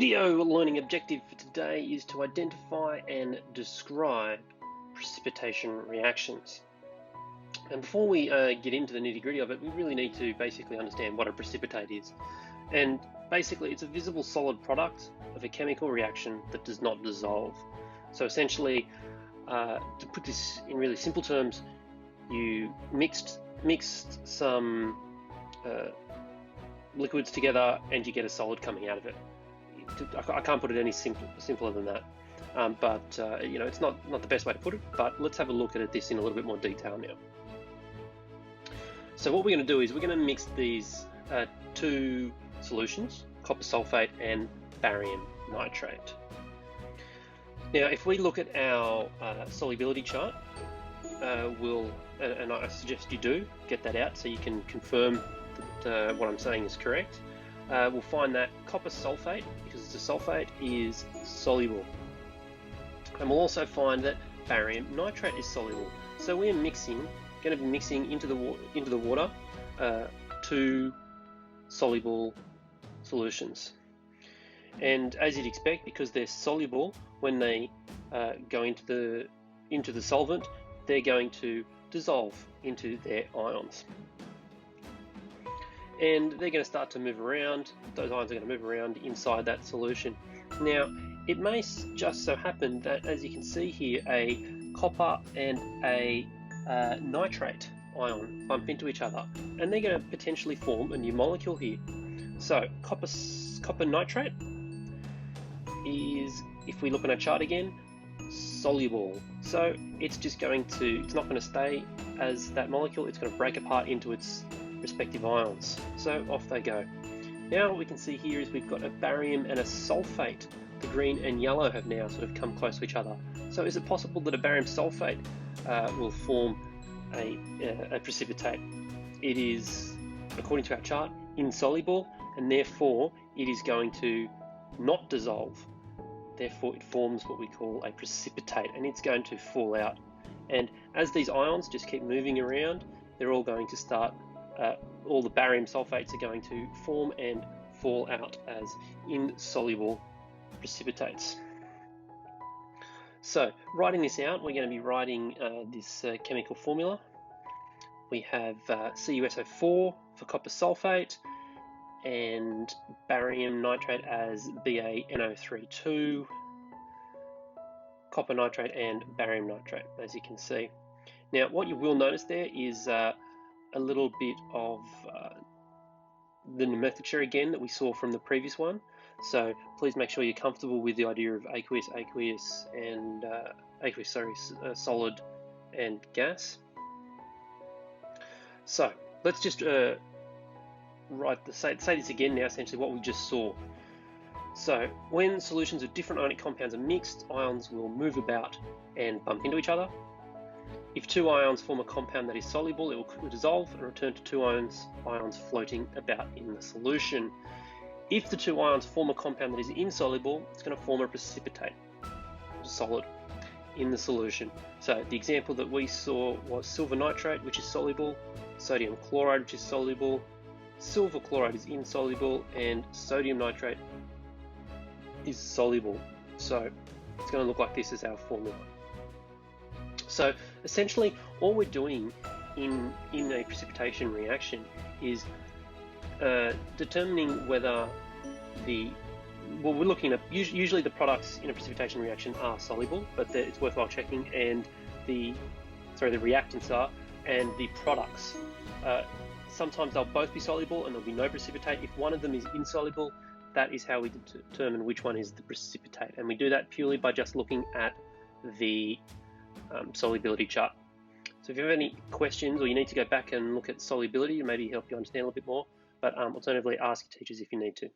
video learning objective for today is to identify and describe precipitation reactions. And before we get into the nitty-gritty of it, we really need to basically understand what a precipitate is. And basically, it's a visible solid product of a chemical reaction that does not dissolve. So essentially, to put this in really simple terms, you mixed some liquids together and you get a solid coming out of it. I can't put it any simpler than that. You know, it's not the best way to put it, but let's have a look at this in a little bit more detail now. So what we're going to do is we're going to mix these two solutions, copper sulfate and barium nitrate. Now, if we look at our solubility chart, and I suggest you do get that out so you can confirm that what I'm saying is correct. We'll find that copper sulfate, because it's a sulfate, is soluble. And we'll also find that barium nitrate is soluble. So we're going to be mixing into the water two soluble solutions. And as you'd expect, because they're soluble, when they go into the solvent, they're going to dissolve into their ions. And they're going to start to move around. Those ions are going to move around inside that solution. Now, it may just so happen that, as you can see here, a copper and a nitrate ion bump into each other, and they're going to potentially form a new molecule here. So copper nitrate is, if we look on our chart again, soluble. So it's not going to stay as that molecule. It's going to break apart into its respective ions. So off they go. Now what we can see here is we've got a barium and a sulfate. The green and yellow have now sort of come close to each other. So is it possible that a barium sulfate will form a precipitate? It is, according to our chart, insoluble, and therefore it is going to not dissolve. Therefore it forms what we call a precipitate, and it's going to fall out. And as these ions just keep moving around, they're all going to start, all the barium sulfates are going to form and fall out as insoluble precipitates. So writing this out, we're going to be writing this chemical formula. We have CuSO4 for copper sulfate and barium nitrate as BaNO3, copper nitrate and barium nitrate, as you can see. Now, what you will notice there is a little bit of the nomenclature again that we saw from the previous one. So please make sure you're comfortable with the idea of aqueous, and solid and gas. So let's just say this again now, essentially what we just saw. So when solutions of different ionic compounds are mixed, ions will move about and bump into each other. If two ions form a compound that is soluble, it will dissolve and return to two ions floating about in the solution. If the two ions form a compound that is insoluble, it's going to form a precipitate, solid, in the solution. So the example that we saw was silver nitrate, which is soluble, sodium chloride, which is soluble, silver chloride is insoluble, and sodium nitrate is soluble. So it's going to look like this as our formula. So essentially, all we're doing in a precipitation reaction is determining whether we're looking at, usually the products in a precipitation reaction are soluble, but it's worthwhile checking, and the reactants are, and the products. Sometimes they'll both be soluble and there'll be no precipitate. If one of them is insoluble, that is how we determine which one is the precipitate, and we do that purely by just looking at the solubility chart. So if you have any questions, or you need to go back and look at solubility, maybe help you understand a little bit more, but alternatively ask your teachers if you need to.